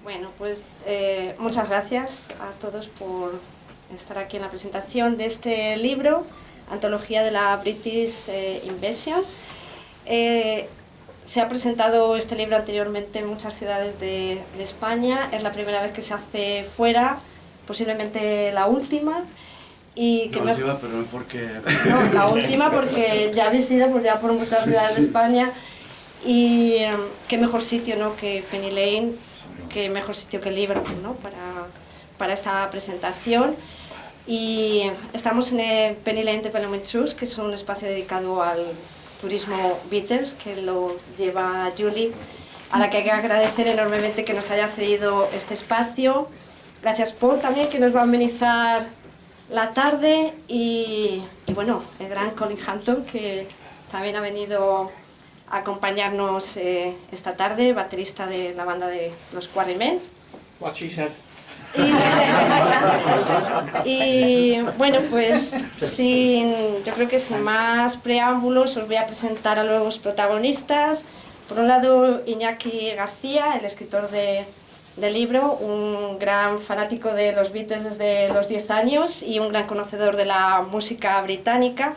Bueno, pues muchas gracias a todos por estar aquí en la presentación de este libro, Antología de la British Invasion. Se ha presentado este libro anteriormente en muchas ciudades de España, es la primera vez que se hace fuera, posiblemente la última. Y que última, pero no porque... No, la última porque ya habéis ido por muchas ciudades de España. Y qué mejor sitio, ¿no?, que Penny Lane, qué mejor sitio que Liverpool, ¿no?, para esta presentación. Y estamos en el Penny Lane Development Trust, que es un espacio dedicado al turismo Beatles, que lo lleva Julie, a la que hay que agradecer enormemente que nos haya cedido este espacio. Gracias, Paul, también, que nos va a amenizar la tarde. Y bueno, el gran Colin Hampton, que también ha venido a acompañarnos esta tarde, baterista de la banda de los Quarrymen. What she said. Y bueno, pues yo creo que sin más preámbulos os voy a presentar a los protagonistas. Por un lado, Iñaki García, el escritor del libro, un gran fanático de los Beatles desde los 10 años y un gran conocedor de la música británica.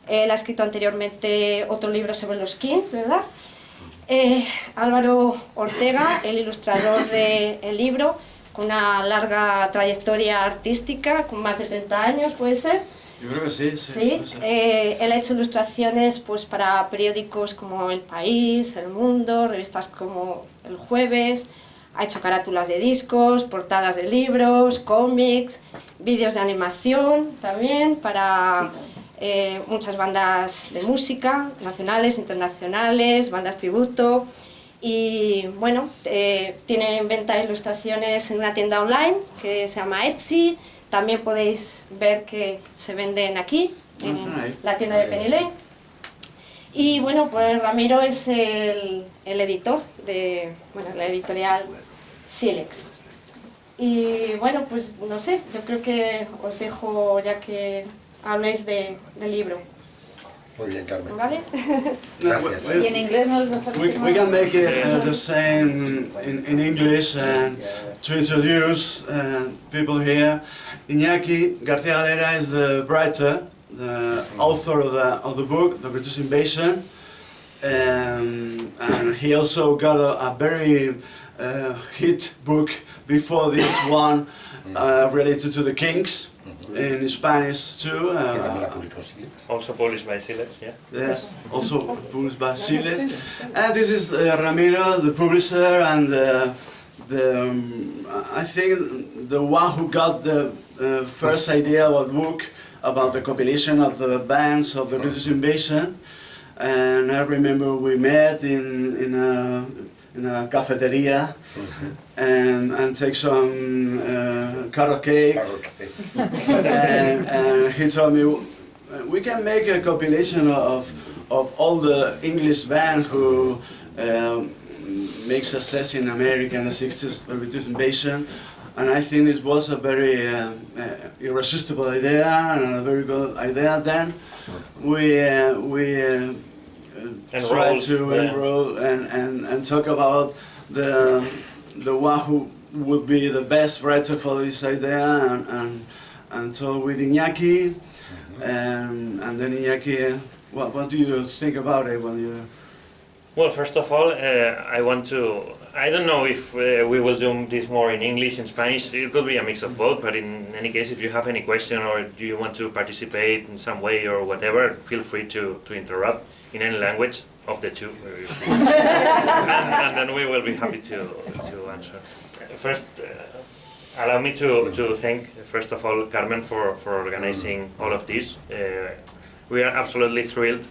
Él ha escrito anteriormente otro libro sobre los Kings, ¿verdad? Álvaro Ortega, el ilustrador del libro, con una larga trayectoria artística, con más de 30 años, ¿puede ser? Yo creo que sí. Sí. Él ha hecho ilustraciones pues, para periódicos como El País, El Mundo, revistas como El Jueves, ha hecho carátulas de discos, portadas de libros, cómics, vídeos de animación también para muchas bandas de música, nacionales, internacionales, bandas tributo. Y bueno, tiene en venta ilustraciones en una tienda online que se llama Etsy. También podéis ver que se venden aquí, en la tienda de Penny Lane. Y bueno, pues Ramiro es el editor de la editorial Sílex. Y bueno, pues no sé, yo creo que os dejo ya que habléis del libro. Muy bien, Carmen. ¿Vale? Gracias. Y en inglés nos lo We can make it the same in English and to introduce people here. Iñaki García is the writer, the author of the book, The British Invasion, and he also got a very hit book before this one related to the Kings. In Spanish too. Also published by Sílex, yeah. Yes, also published by Sílex. And this is Ramiro, the publisher, and I think the one who got the first idea about the book, about the compilation of the bands of the British Invasion. And I remember we met in a cafeteria and take some carrot cake. And he told me we can make a compilation of all the English band who make success in America in the 60s, the British Invasion. And I think it was a very irresistible idea and a very good idea. Then we try to enroll and talk about the one who would be the best writer for this idea and talk with Iñaki and then Iñaki, what do you think about it when you? Well, first of all, I don't know if we will do this more in English, in Spanish. It will be a mix of both, but in any case, if you have any question or do you want to participate in some way or whatever, feel free to interrupt in any language of the two. and then we will be happy to answer. First, allow me to thank, first of all, Carmen for organizing all of this. We are absolutely thrilled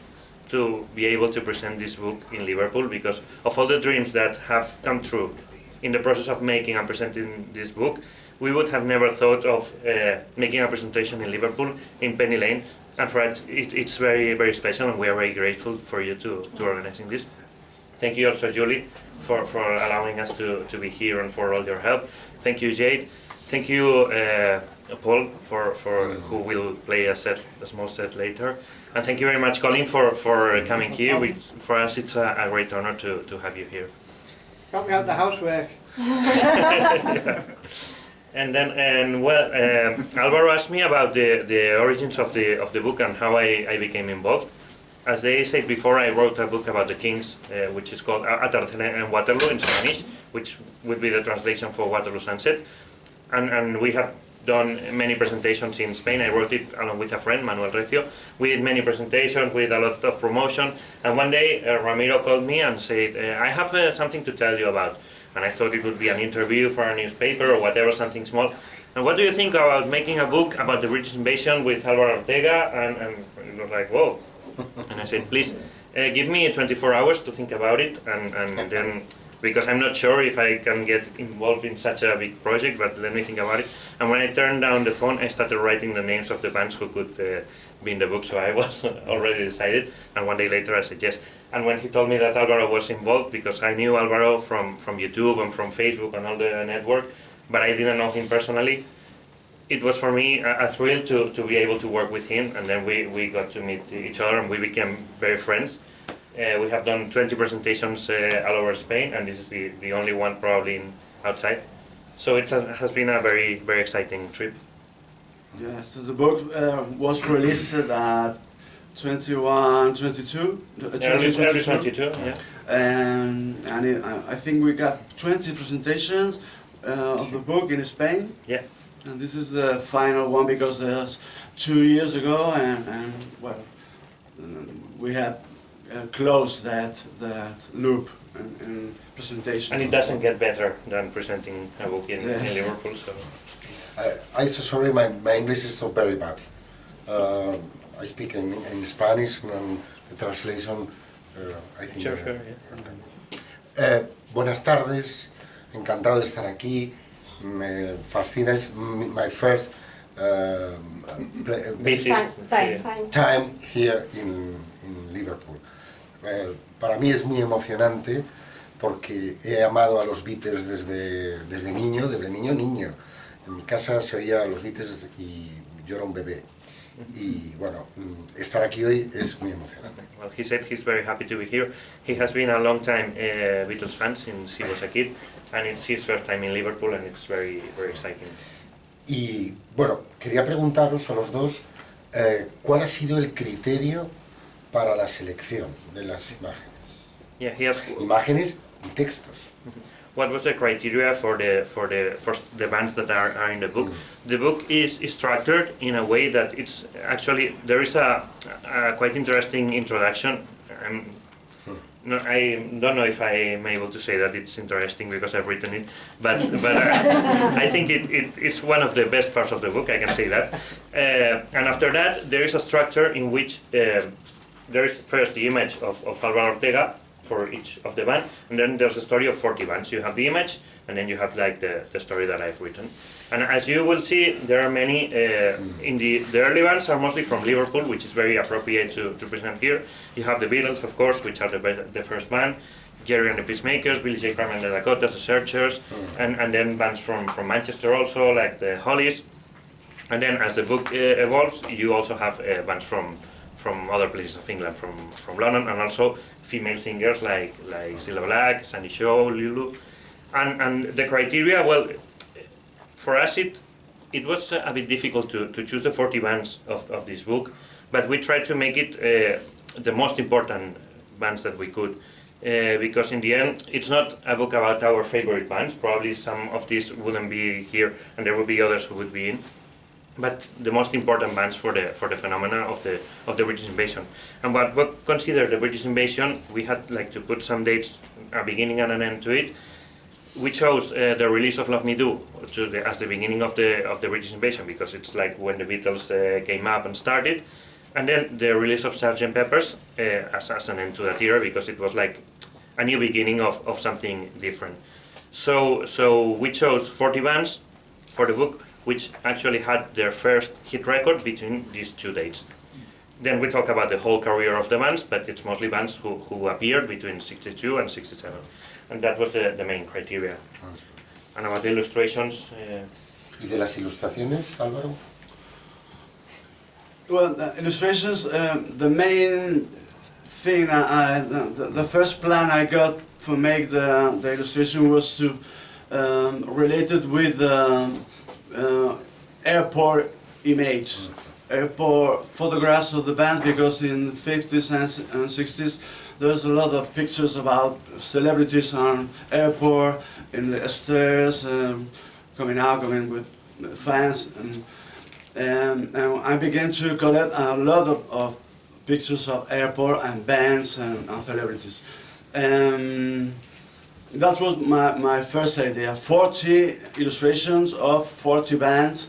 to be able to present this book in Liverpool because of all the dreams that have come true in the process of making and presenting this book. We would have never thought of making a presentation in Liverpool, in Penny Lane, and for it's very, very special, and we are very grateful for you to organizing this. Thank you also, Julie, for allowing us to be here and for all your help. Thank you, Jade. Thank you, Paul, for who will play a small set later. And thank you very much, Colin, for coming here. For us, it's a great honor to have you here. Help me out the housework. Yeah. And then, Álvaro asked me about the origins of the book and how I became involved. As they said before, I wrote a book about the kings, which is called Atardecer en Waterloo in Spanish, which would be the translation for Waterloo Sunset. And we have done many presentations in Spain. I wrote it along with a friend, Manuel Recio. We did many presentations with a lot of promotion. And one day, Ramiro called me and said, I have something to tell you about. And I thought it would be an interview for a newspaper or whatever, something small. And what do you think about making a book about the British invasion with Álvaro Ortega? And it was like, whoa. And I said, please, give me 24 hours to think about it. And then, because I'm not sure if I can get involved in such a big project, but let me think about it. And when I turned down the phone, I started writing the names of the bands who could be in the book, so I was already decided. And one day later I said yes. And when he told me that Álvaro was involved, because I knew Álvaro from YouTube and from Facebook and all the network, but I didn't know him personally, it was for me a thrill to be able to work with him. And then we got to meet each other and we became very friends. We have done 20 presentations all over Spain, and this is the only one probably outside. So it has been a very, very exciting trip. Yes, so the book was released at 2022, Early 22, yeah. And I think we got 20 presentations of the book in Spain. Yeah. And this is the final one because there's 2 years ago, and well, we have closed that loop in presentation. And it doesn't get better than presenting a book in Liverpool. So. I'm so sorry, my English is so very bad. I speak in Spanish and the translation, I think... Sure, yeah. Buenas tardes, encantado de estar aquí. Me fascina, es my first time here in Liverpool. Para mí es muy emocionante porque he amado a los Beatles desde niño. En mi casa se oía a los Beatles y yo era un bebé. Y bueno, estar aquí hoy es muy emocionante. Well, he said he's very happy to be here. He has been a long time Beatles fan since he was a kid, and it's his first time in Liverpool, and it's very, very exciting. Y bueno, quería preguntaros a los dos ¿cuál ha sido el criterio para la selección de las imágenes? Yeah, he has. Imágenes y textos. What was the criteria for the bands that are in the book? The book is structured in a way that it's actually there is a quite interesting introduction. I don't know if I'm able to say that it's interesting because I've written it, but I think it's one of the best parts of the book. I can say that. And after that, there is a structure in which there is first the image of Álvaro Ortega for each of the band, and then there's a story of 40 bands. You have the image, and then you have like the story that I've written. And as you will see, there are many, in the early bands are mostly from Liverpool, which is very appropriate to present here. You have the Beatles, of course, which are the first band, Jerry and the Peacemakers, Billy J. Carmen and the Dakotas, the Searchers, and then bands from Manchester also, like the Hollies. And then as the book evolves, you also have bands from other places of England, from London, and also female singers like Cilla Black, Sandy Shaw, Lulu. And the criteria, well, for us it was a bit difficult to choose the 40 bands of this book, but we tried to make it the most important bands that we could, because in the end it's not a book about our favorite bands. Probably some of these wouldn't be here and there would be others who would be in, but the most important bands for the phenomena of the British invasion. And what considered the British invasion, we had like to put some dates, a beginning and an end to it. We chose the release of Love Me Do as the beginning of the British invasion, because it's like when the Beatles came up and started, and then the release of Sgt. Pepper's as an end to that era, because it was like a new beginning of something different. So we chose 40 bands for the book, which actually had their first hit record between these two dates. Then we talk about the whole career of the bands, but it's mostly bands who appeared between 62 and 67. And that was the main criteria. And about the illustrations... ¿Y de las ilustraciones, Álvaro? Well, illustrations, the main thing, the first plan I got for make the illustration was to related with airport image, airport photographs of the band, because in the 50s and 60s there's a lot of pictures about celebrities on airport, in the stairs, coming with fans, and I began to collect a lot of pictures of airport and bands and celebrities. That was my first idea, 40 illustrations of 40 bands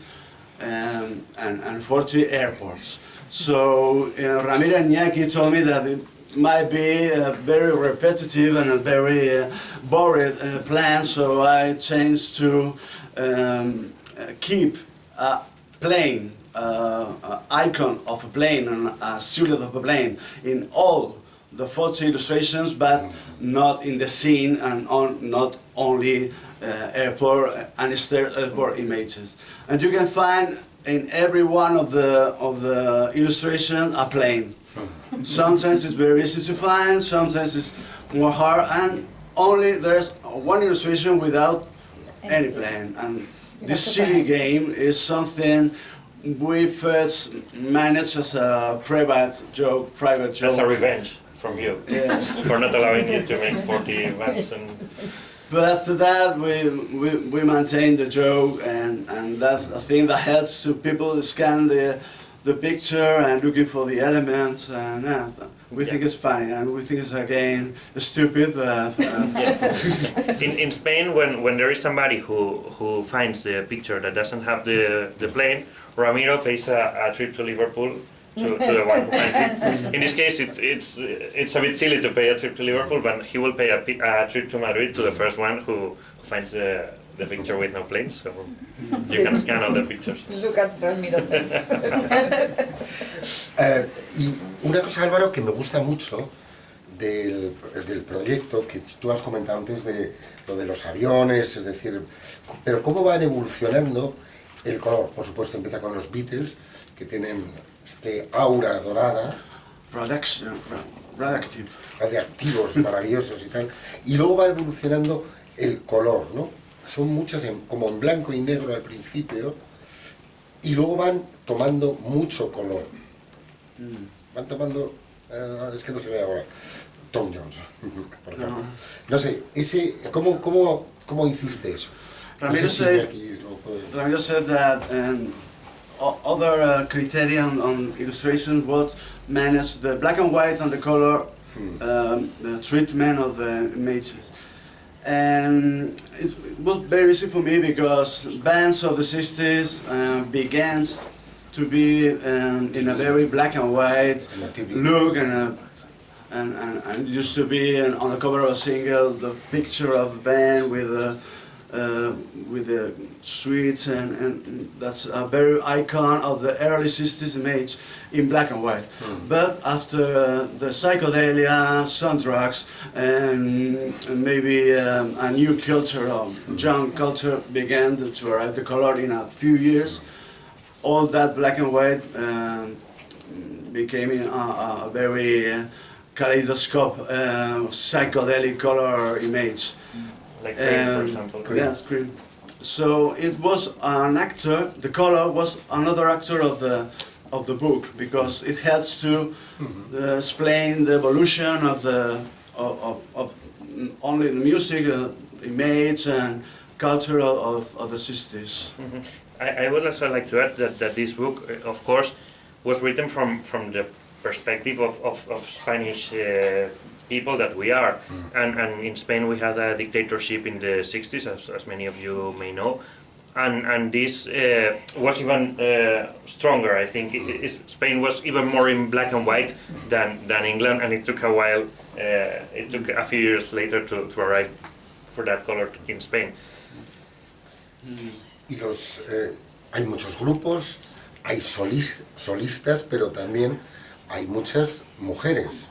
and 40 airports. So Ramiro and Iñaki told me that it might be a very repetitive and a very boring plan, so I changed to keep a plane, icon of a plane and a silhouette of a plane in all the 40 illustrations, but not in the scene and not only airport and airport images. And you can find in every one of the illustrations a plane. Sometimes it's very easy to find, sometimes it's more hard, and only there's one illustration without any plane. And this silly game is something we first managed as a private joke. As a revenge from you, yes. For not allowing you to make 40 bands. But after that, we maintain the joke, and that's a thing that helps to people scan the picture and looking for the elements, and we think it's funny, and we think it's again stupid. In Spain, when there is somebody who finds the picture that doesn't have the plane, Ramiro pays a trip to Liverpool to the one who finds it. In this case, it's a bit silly to pay a trip to Liverpool, but he will pay a trip to Madrid to the first one who finds the picture with no plane, so you can scan all the pictures. Look at Ramiro. Y una cosa, Álvaro, que me gusta mucho del proyecto, que tú has comentado antes de lo de los aviones, es decir, pero cómo van evolucionando el color. Por supuesto empieza con los Beatles, que tienen este aura dorada, radiactivos maravillosos y tal, y luego va evolucionando el color, ¿no? Son muchas como en blanco y negro al principio, y luego van tomando mucho color. Van tomando, es que no se ve ahora, Tom Jones, por ejemplo. No sé, ¿cómo hiciste eso? Ramiro said that other criterion on illustration was manage the black and white and the color, the treatment of the images. And it was very easy for me because bands of the 60s began to be in a very black and white look, and used to be on the cover of a single the picture of the band with the suites, and that's a very icon of the early 60s image in black and white. But after the psychedelia, some drugs, and maybe a new culture, young culture began to arrive, the color in a few years, all that black and white became a very kaleidoscope, psychedelic color image. Like cream, for example. Yes, cream. So it was an actor. The color was another actor of the book, because it helps to explain the evolution of only the music, image, and culture of the 60s. I would also like to add that this book, of course, was written from the perspective of Spanish people that we are, and in Spain we had a dictatorship in the 60s, as many of you may know, and this was even stronger. I think Spain was even more in black and white than England, and it took a while. It took a few years later to arrive for that color in Spain. Y hay muchos grupos, hay solistas, pero también hay muchas mujeres.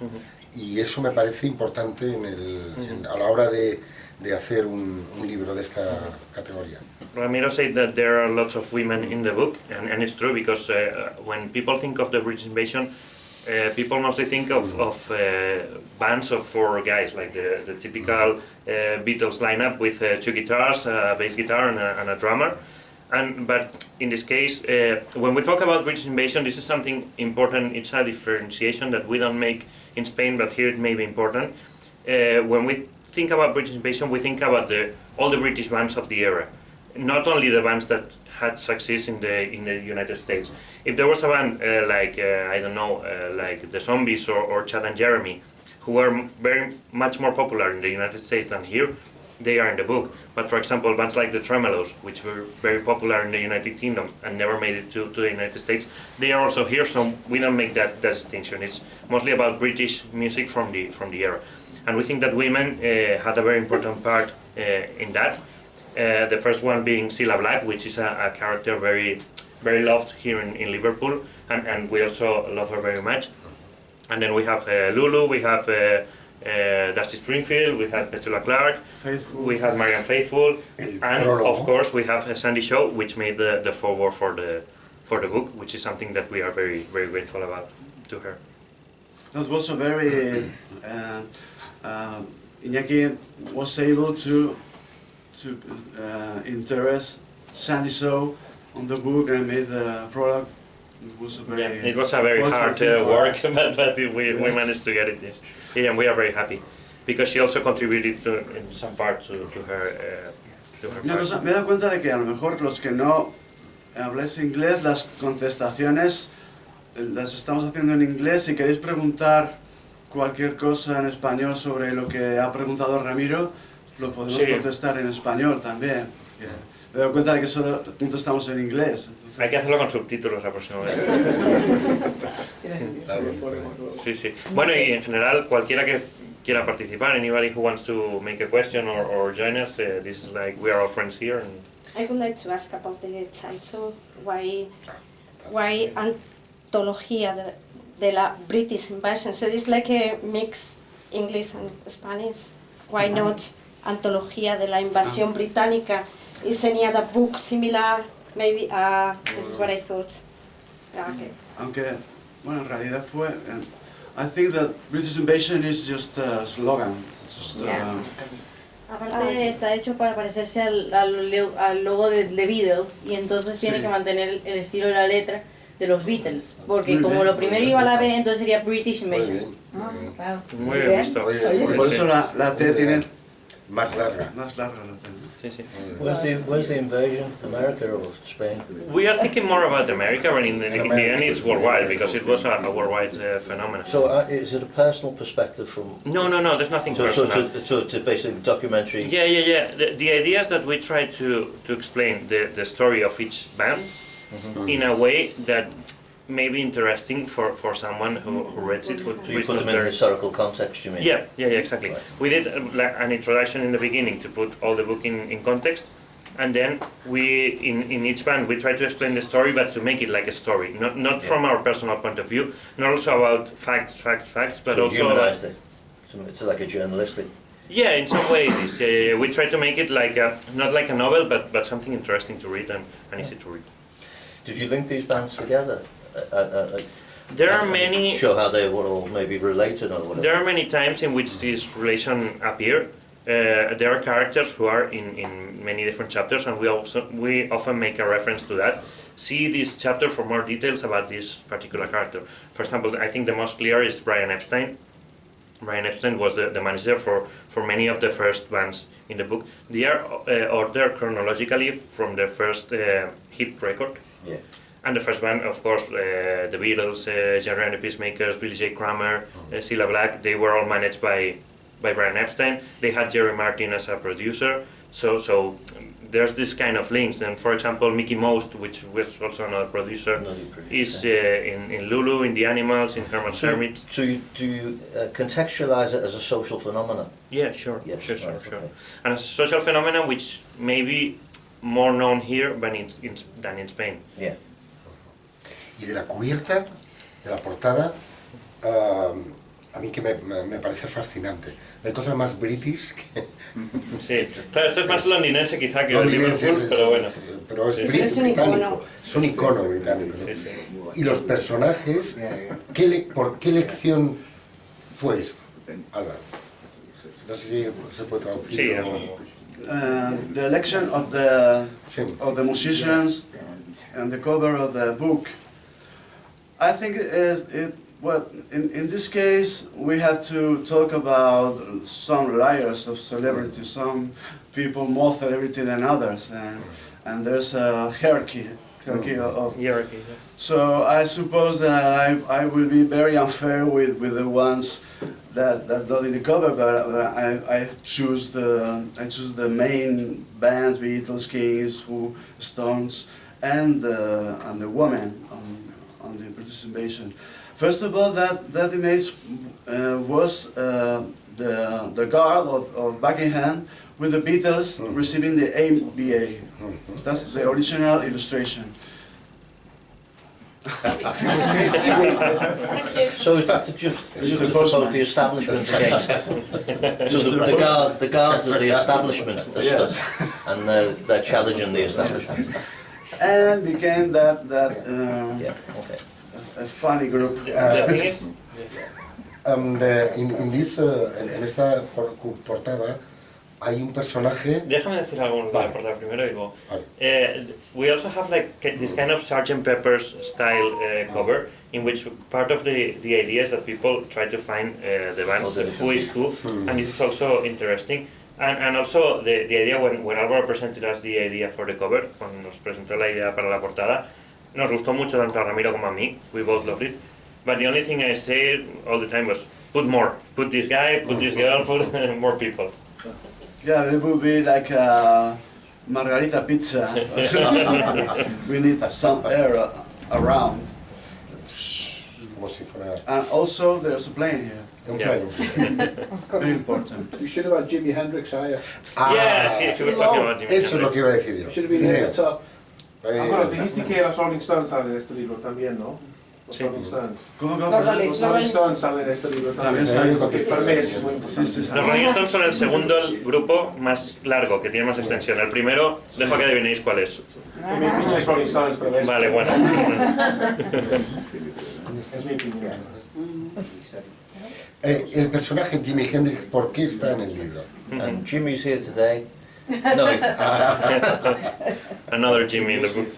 Y eso me parece importante a la hora de hacer un libro de esta categoría. Ramiro said that there are lots of women in the book, and it's true, because when people think of the British invasion, people mostly think of bands of 4 guys, like the typical Beatles lineup with 2 guitars, a bass guitar, and a drummer. But in this case, when we talk about British invasion, this is something important. It's a differentiation that we don't make in Spain, but here it may be important. When we think about British invasion, we think about all the British bands of the era, not only the bands that had success in the United States. If there was a band like I don't know, like the Zombies or Chad and Jeremy, who were very much more popular in the United States than here, they are in the book. But for example, bands like the Tremolos, which were very popular in the United Kingdom and never made it to the United States, they are also here, so we don't make that distinction. It's mostly about British music from the era. And we think that women had a very important part in that. The first one being Cilla Black, which is a character very loved here in Liverpool, and we also love her very much. And then we have Lulu, we have Dusty Springfield, we have Petula Clark, Faithful. We have Marianne Faithfull, and of course we have Sandy Shaw, which made the foreword for the book, which is something that we are very grateful about to her. That was a very Iñaki was able to interest Sandy Shaw on the book and made the product. It was a very hard work, but we managed to get it. Yes. Yeah, and we are very happy because she also contributed in some part to her. Una cosa, me he dado cuenta de que a lo mejor los que no habláis inglés, las contestaciones las estamos haciendo en inglés. Si queréis preguntar cualquier cosa en español sobre lo que ha preguntado Ramiro, lo podemos contestar en español también. Me he dado cuenta de que solo contestamos en inglés. Entonces... Hay que hacerlo con subtítulos la próxima vez. Sí, sí. Bueno, y en general, cualquiera que quiera participar, anybody who wants to make a question or join us, this is like, we are all friends here. And I would like to ask about the title. Why Antología de la British Invasion? So it's like a mix English and Spanish. Why not Antología de la Invasión Británica? Is any other book similar? Maybe, this is what I thought. Okay. Aunque, bueno, en realidad fue... I think that British Invasion is just a slogan. Just, Aparte está hecho para parecerse al logo de The Beatles y entonces tiene que mantener el estilo de la letra de los Beatles, porque muy como bien, lo primero iba a la B, entonces sería British Invasion. Claro. muy bien visto. por eso la T tiene... Más larga. Más larga la T. Sí, sí. Where's the invasion? America or Spain? We are thinking more about America, but in the end it's worldwide, because it was a worldwide phenomenon. So is it a personal perspective from... No, there's nothing personal. So it's a basic documentary? Yeah. The idea is that we try to explain the story of each band in a way that may be interesting for someone who reads it. So you put them in a historical context, you mean? Yeah, exactly. Right. We did an introduction in the beginning to put all the book in context, and then we, in each band, we try to explain the story, but to make it like a story, not from our personal point of view, not also about facts, but so also... humanized it. So it's like a journalistic... Yeah, in some way it is. We try to make it like not like a novel, but something interesting to read and easy to read. Did you link these bands together? There are many... Show how they were all maybe related or whatever. There are many times in which this relation appear. There are characters who are in many different chapters, and we often make a reference to that. See this chapter for more details about this particular character. For example, I think the most clear is Brian Epstein. Brian Epstein was the manager for many of the first bands in the book. They are ordered chronologically from the first hit record. Yeah. And the first band, of course, the Beatles, Jerry and the Peacemakers, Billy J. Kramer, Cilla Black, they were all managed by Brian Epstein. They had Jerry Martin as a producer, so there's this kind of links. And for example, Mickey Most, which was also another producer, is in Lulu, in The Animals, in Herman's Hermits. So do you contextualize it as a social phenomenon? Yeah, sure. Yes, sure. Okay. And a social phenomenon which may be more known here than in Spain. Yeah. Y de la cubierta, de la portada, a mí que me parece fascinante. Hay cosas más british que... Sí, claro, esto es más londinense quizá que el londinense, Liverpool, pero bueno. Pero es Sí. Es un británico, icono. es un icono británico, ¿no? Sí, sí. Y los personajes, ¿por qué lección fue esto, Álvaro? No sé si se puede traducir. Sí, The election of the musicians and the cover of the book. I think in this case we have to talk about some layers of celebrity. Some people more celebrity than others, and there's a hierarchy of. Hierarchy, yeah. So I suppose that I will be very unfair with the ones that not in the cover, but I choose the main bands: Beatles, Kings, Who, Stones, and the woman on the participation. First of all, that image was the guard of Buckingham with the Beatles receiving the ABA. That's the original illustration. So is that to juxtapose the establishment against? So the guards of the establishment are Yes. stuck, and they're challenging the establishment. And became that Yeah, okay. a funny group. The thing is, En esta portada hay un personaje. déjame decir algo Vale. por la primero digo. Vale. We also have like this kind of Sgt. Pepper's style cover, in which part of the idea is that people try to find the bands, who is who, and this is also interesting. And also the idea when Álvaro presented us the idea for the cover, cuando nos presentó la idea para la portada, nos gustó mucho tanto a Ramiro como a mí. We both loved it. But the only thing I say all the time was, put more, put this guy, put this girl, put more people. Yeah, it would be like a margarita pizza. We need some air around. Como si fuera And also there's a plane here. un Yeah. plane. Very important. You should have had Jimi Hendrix higher. Yes, she was talking about Jimi Eso es lo Hendrix. que iba a decir yo. You should have been there at the top. Álvaro, dijiste que los Rolling Stones salen en este libro también, ¿no? Los Sí. Rolling Stones. ¿Cómo? Los Rolling Stones salen en este libro también. También salen. Que para mí es muy Sí, sí, sí. Los Rolling Stones son el segundo grupo más largo, que tiene más extensión. El primero, dejo que adivinéis cuál es. Mi opinión es Rolling Stones, pero es, Vale, bueno. es mi opinión. El personaje Jimi Hendrix, ¿por qué está en el libro? And Jimmy's here today. No, Another Jimmy in the book.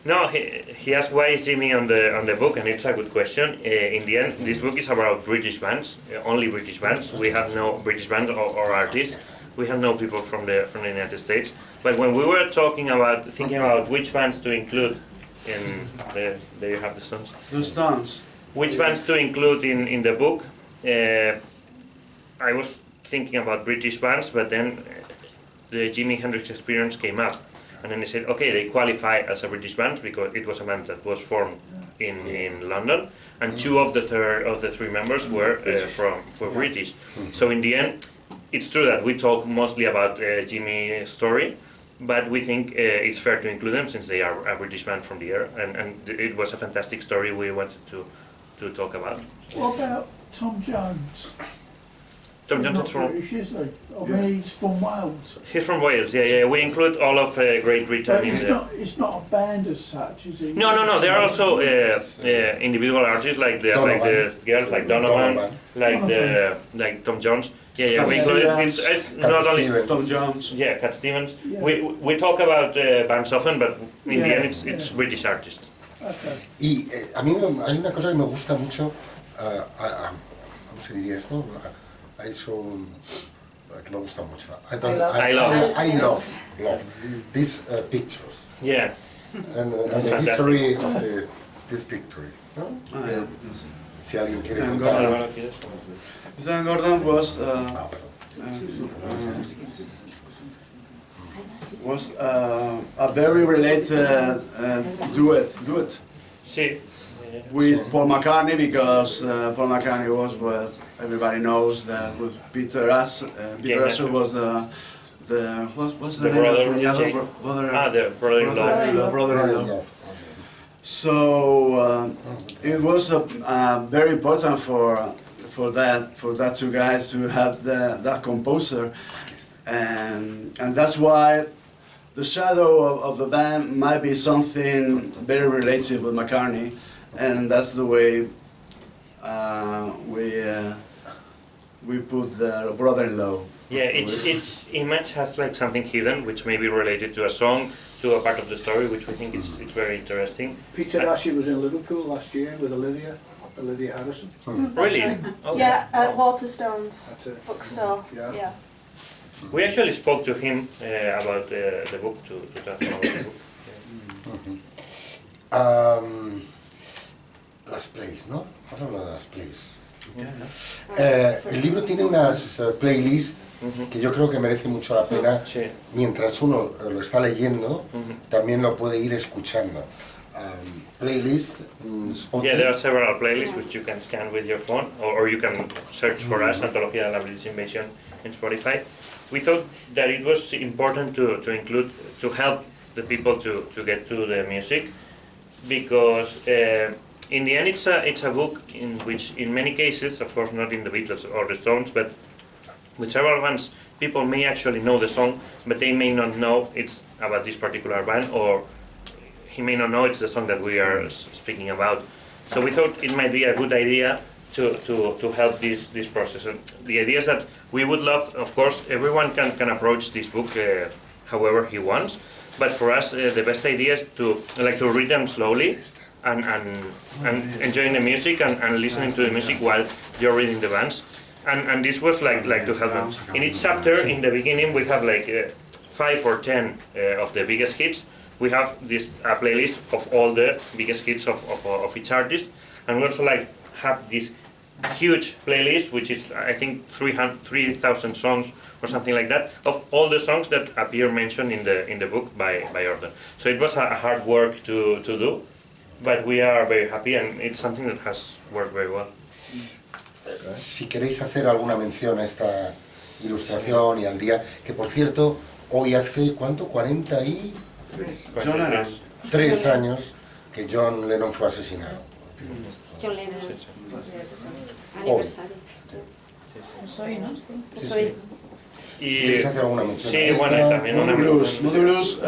No, he asked why is Jimmy on the book, and it's a good question. In the end, this book is about British bands, only British bands. We have no British bands or artists. We have no people from the United States. But when we were thinking about which bands to include in there you have the Stones. The Stones. Which bands to include in the book? I was thinking about British bands, but then the Jimi Hendrix Experience came up, and then I said, okay, they qualify as a British band because it was a band that was formed in London, and two of the three members were British. So in the end, it's true that we talk mostly about Jimmy's story, but we think it's fair to include them since they are a British band from the air, and it was a fantastic story we wanted to talk about. What about Tom Jones? Tom Jones Not is from British, is he? I mean, he's from Wales. He's from Wales. Yeah. We include all of Great Britain But in it's there. it's not a band as such, is he? No. There are also individual artists like the girls, like Donovan, like Tom Jones. Yeah. We include it's not only Tom Jones. yeah, Cat Stevens. Yeah. We talk about bands often, but in the Yeah, end it's British artists. Okay. Y a mí hay una cosa que me gusta mucho, ¿cómo se diría esto? Que me gusta mucho. I love these pictures Yeah. and the fantastic. history of this picture. ¿No? Ah, yeah. Si alguien quiere Can contar. Álvaro, ¿quieres? Stan Gordon was a very related duet Sí. with Paul McCartney, because Paul McCartney was what everybody knows that with Peter Russell was what's the The name? brother, Cuñado, Jake. brother, The brother-in-law. brother-in-law. So it was very important for that two guys to have that composer, and that's why the shadow of the band might be something very related with McCartney, and that's the way we put the brother-in-law. Yeah, each image has like something hidden, which may be related to a song, to a part of the story, which we think it's very interesting. Peter Ashley was in Liverpool last year with Olivia Harrison. Really? Oh. Yeah, at Waterstone's That's it. bookstore. Yeah. Yeah. We actually spoke to him about the book, to talk about the book. Las plays, ¿no? Vamos a hablar de las plays. El libro tiene unas playlists que yo creo que merece mucho la pena. Sí. Mientras uno lo está leyendo, también lo puede ir escuchando. Playlist Spotify. Yeah, there are several playlists which you can scan with your phone, or you can search for us, Antología, la British Invasion, in Spotify. We thought that it was important to include, to help the people to get to the music, because in the end it's a book in which, in many cases, of course not in the Beatles or the Stones, but with several bands, people may actually know the song, but they may not know it's about this particular band, or he may not know it's the song that we are speaking about. So we thought it might be a good idea to help this process. And the idea is that we would love, of course, everyone can approach this book however he wants, but for us the best idea is to read them slowly and enjoying the music and listening to the music while you're reading the bands. And this was like to help them. In each chapter, in the beginning, we have 5 or 10 of the biggest hits. We have this playlist of all the biggest hits of each artist, and we also have this huge playlist, which is I think 3,000 songs or something like that, of all the songs that appear mentioned in the book by order. So it was a hard work to do, but we are very happy, and it's something that has worked very well. Si queréis hacer alguna mención a esta ilustración y al día, que por cierto, hoy hace, ¿cuánto? 43 años que John Lennon fue asesinado. John Lennon. Aniversario. Soy, ¿no? Soy. Si queréis hacer alguna mención. Sí, bueno, también Moody Blues. Moody Blues,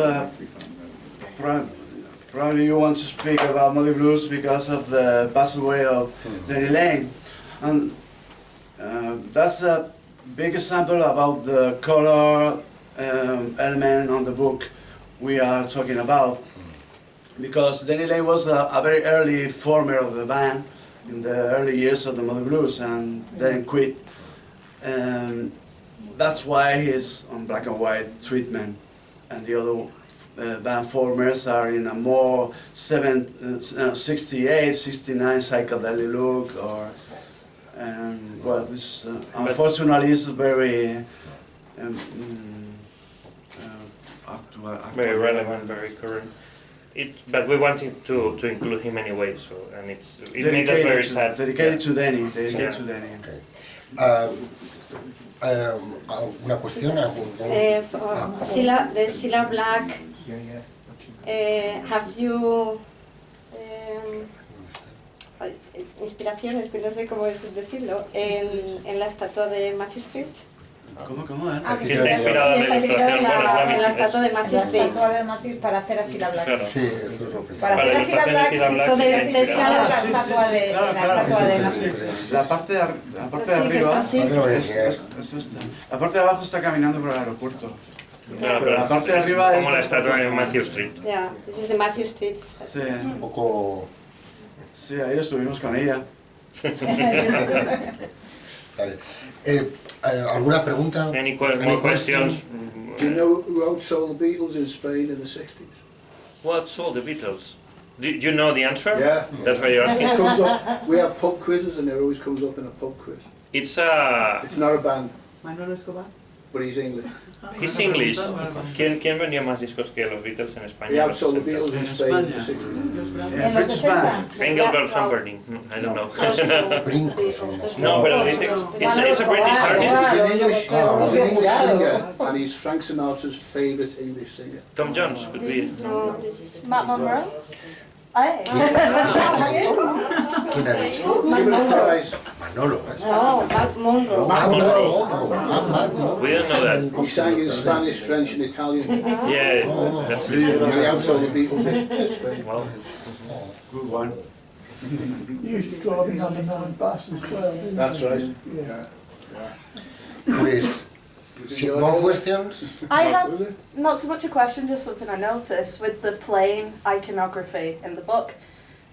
probably you want to speak about Moody Blues because of the pass away of Danny Lane. And that's a big example about the color element on the book we are talking about, because Danny Lane was a very early former of the band in the early years of the Moody Blues, and then quit. That's why he's on black and white treatment, and the other band formers are in a more 68, 69 psychedelic look, or well, this unfortunately is very actual, very relevant, very current. But we wanted to include him anyway, so it made us very sad. Dedicated to Danny. Dedicated to Danny. ¿Una cuestión? The Cilla Black. Have you inspiraciones, que no sé cómo decirlo, en la estatua de Matthew Street? ¿Cómo? Sí, está inspirada en la estatua de Matthew Street. La estatua de Matthew para hacer así la Black. Claro. Sí, eso es lo que... Para hacer así la Black, La parte de arriba es esta. La parte de abajo está caminando por el aeropuerto. Pero la parte de arriba como la estatua de Matthew Street. Yeah, this is the Matthew Street. Sí, un poco... Sí, ahí estuvimos con ella. ¿Alguna pregunta? Any questions? Do you know who outsold the Beatles in Spain in the 60s? What sold the Beatles? Do you know the answer? Yeah. That's what you're asking? It comes up, we have pub quizzes and it always comes up in a pub quiz. It's not a band, Manuel Escobar. but he's English. He's English. ¿Quién vendió más discos que los Beatles en España? We outsold the Beatles in Spain in the 60s. British band. Engelbert Humperdinck. I don't know. Brincos. No, pero it's a British artist. He's an English singer, and he's Frank Sinatra's favourite English singer. Tom Jones could be. No, this is Matt Monroe? Ay. ¿Quién ha dicho? Give it a prize. Manolo. No, Max Monroe. We don't know that. He sang in Spanish, French and Italian. Yeah, that's And he outsold the Beatles in Spain. Well, Good one. You used to drive a number 9 bus as well. didn't That's you? right. Yeah. Pues, more questions? I have not so much a question, just something I noticed with the plain iconography in the book.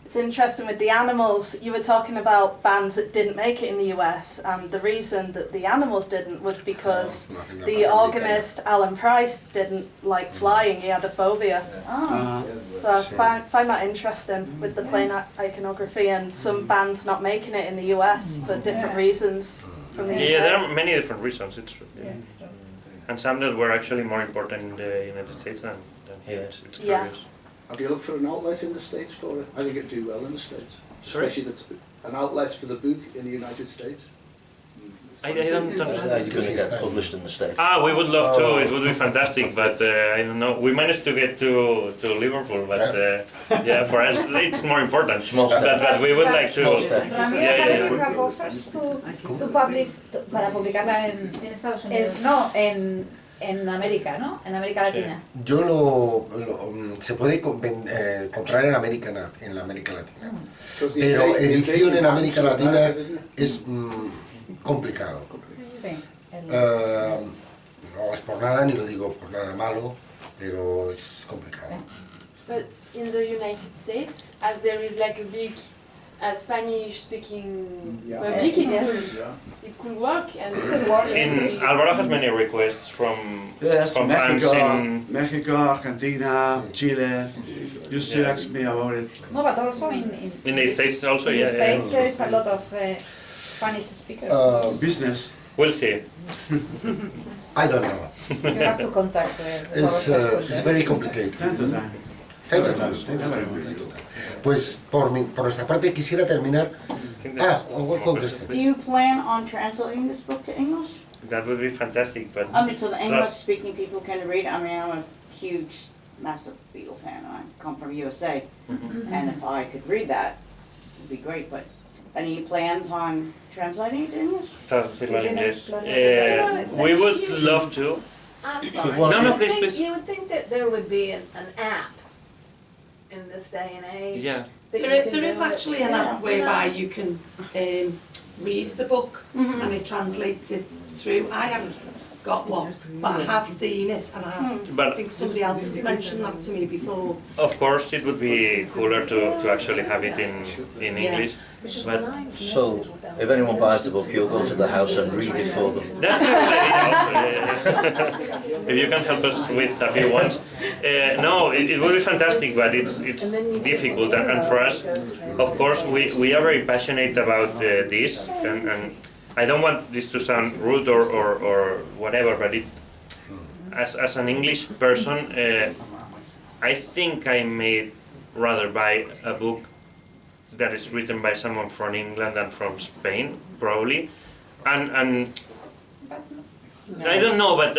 It's interesting with the animals, you were talking about bands that didn't make it in the US, and the reason that the animals didn't was because the organist Alan Price didn't like flying, he had a phobia. Ah. So I find that interesting with the plain iconography and some bands not making it in the US for different reasons from the UK. yeah, there are many different reasons. It's true. Yeah. And some that were actually more important in the United States than here. It's Yeah. curious. Have you looked for an outlet in the States for it? I think it'd do well in the States. Sorry? Especially that's an outlet for the book in the United States. I don't Are you going to get published in the States? Ah, we would love to. It would be fantastic, but I don't know. We managed to get to Liverpool, but yeah, for us it's more important. Small step. But we would like to. Small step. Ramiro, Yeah, have yeah. you have offers to publish, para publicarla En Estados Unidos. no, en América, ¿no? En América Latina. Yo se puede comprar en la América Latina, pero edición en América Latina es complicado. Sí. No es por nada, ni lo digo por nada malo, pero es complicado. But in the United States, as there is like a big Spanish-speaking public, it could work. And In Álvaro has many requests from Yes, from fans in. Mexico, Argentina, Chile. Used to ask me about it. No, but also in In the States also, in yeah. the States there is a lot of Spanish speakers. Business. We'll see. I don't know. You have to contact It's very complicated. Time to time. Time to time. Pues por nuestra parte quisiera terminar. Con questions. Do you plan on translating this book to English? That would be fantastic, but. I mean, so the English-speaking people can read it. I mean, I'm a huge, massive Beatle fan. I come from USA, and if I could read that, it'd be great. But any plans on translating it to English? We would love to. I'm sorry. No, please, please. You would think that there would be an app in this day and age. Yeah. There is actually an app whereby you can read the book and it translates it through. I haven't got one, but I have seen it, and I think somebody else has mentioned that to me before. Of course, it would be cooler to actually have it in English. But So, if anyone buys the book, you'll go to the house and read it for them. that's a good idea. If you can help us with a few ones. No, it would be fantastic, but it's difficult. And for us, of course, we are very passionate about this. And I don't want this to sound rude or whatever, but as an English person, I think I may rather buy a book that is written by someone from England than from Spain, probably. And I don't know, but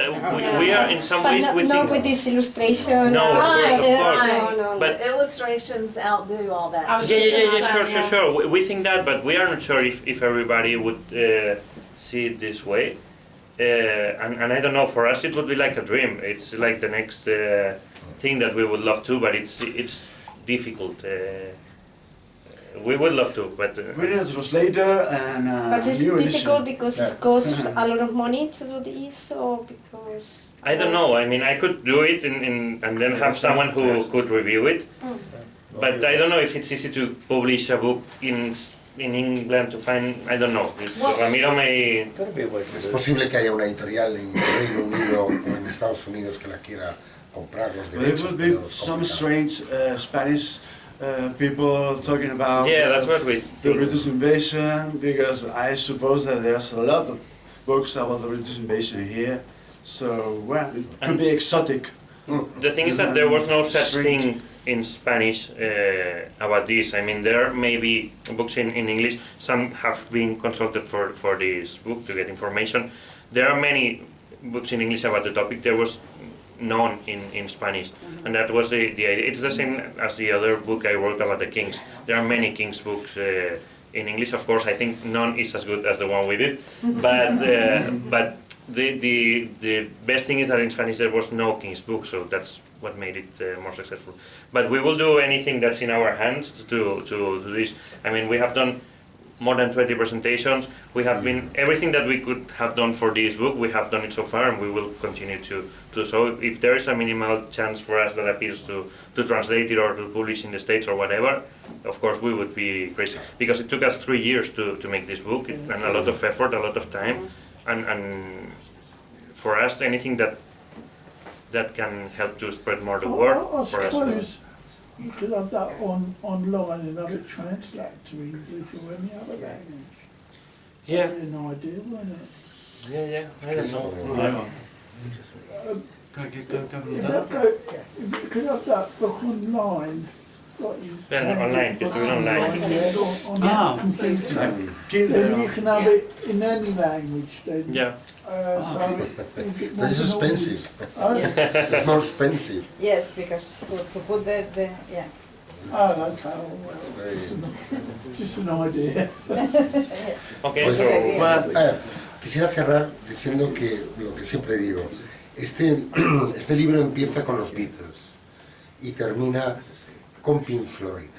we are in some ways we not think. with this illustration. No, of course. No, But the illustrations outdo all that. Yeah, sure. We think that, but we are not sure if everybody would see it this way. And I don't know. For us, it would be like a dream. It's like the next thing that we would love to, but it's difficult. We would love to, but We need a translator and But it's new difficult edition. because it costs a lot of money to do this, or because... I don't know. I mean, I could do it and then have someone who could review it. But I don't know if it's easy to publish a book in England to find. I don't know. Ramiro may. Es posible que haya una editorial en Reino Unido o en Estados Unidos que la quiera comprar los But it derechos. would be some strange Spanish people talking about That's what we the think. British invasion, because I suppose that there's a lot of books about the British invasion here. So, well, it could be exotic. The thing is that there was no such thing in Spanish about this. I mean, there may be books in English. Some have been consulted for this book to get information. There are many books in English about the topic. There was known in Spanish, and that was the idea. It's the same as the other book I wrote about the Kings. There are many Kings books in English, of course. I think none is as good as the one we did, but the best thing is that in Spanish there was no Kings book, so that's what made it more successful. But we will do anything that's in our hands to do this. I mean, we have done more than 20 presentations. We have been, everything that we could have done for this book, we have done it so far, and we will continue to do so. If there is a minimal chance for us that appears to translate it or to publish in the States or whatever, of course we would be crazy. Because it took us 3 years to make this book, and a lot of effort, a lot of time, and for us, anything that can help to spread more the word for us. You could have that online and have it translated to English or any other language. Yeah. That'd be an idea, wouldn't it? Yeah, I don't know. If you could have that book online, online, just do it online. On computer, then you can have it in any language then. Yeah. That's expensive. It's more expensive. Yes, because to put the yeah. Oh, okay. Just an idea. Okay, pues, so quisiera cerrar diciendo que lo que siempre digo, este libro empieza con los Beatles y termina con Pink Floyd.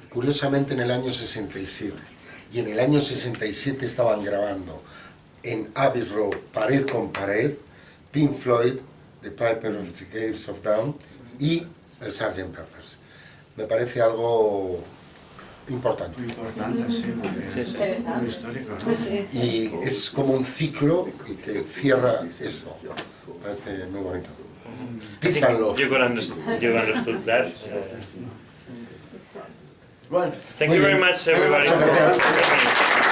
Y curiosamente en el año 67. Y en el año 67 estaban grabando en Abbey Road, pared con pared, Pink Floyd, The Piper of the Gates of Dawn y el Sgt. Peppers. Me parece algo importante. Importante, sí, porque es muy histórico, ¿no? Y es como un ciclo que cierra eso. Me parece muy bonito. Peace and love. You understood that. Well, thank you very much, everybody. Muchas gracias.